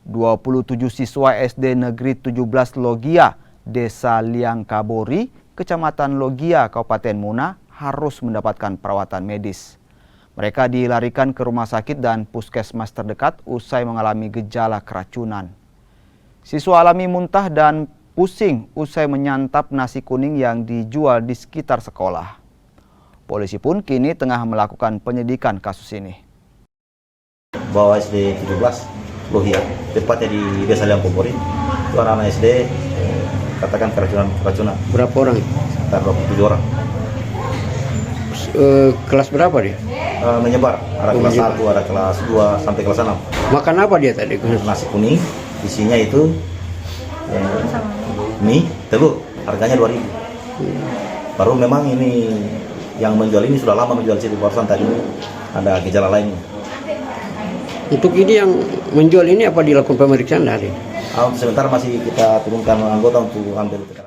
27 siswa SD Negeri 17 Logia, Desa Liangkabori, Kecamatan Logia, Kabupaten Muna harus mendapatkan perawatan medis. Mereka dilarikan ke rumah sakit dan puskesmas terdekat usai mengalami gejala keracunan. Siswa alami muntah dan pusing usai menyantap nasi kuning yang dijual di sekitar sekolah. Polisi pun kini tengah melakukan penyidikan kasus ini. Bawa SD 17 Logia, tepatnya di Desa Liangkabori. Itu anak-anak SD katakan keracunan. Berapa orang? Sekitar 27 orang. Kelas berapa dia? Menyebar, ada kelas 1, ada kelas 2, sampai kelas 6. Makan apa dia tadi? Nasi kuning, isinya itu mie, telur, harganya 2.000. Baru memang ini yang menjual ini sudah lama menjual situ, barusan tadi ada gejala lainnya. Untuk ini yang menjual ini apa dilakukan pemeriksaan hari? Sementara masih kita turunkan anggota untuk ambil keterangan.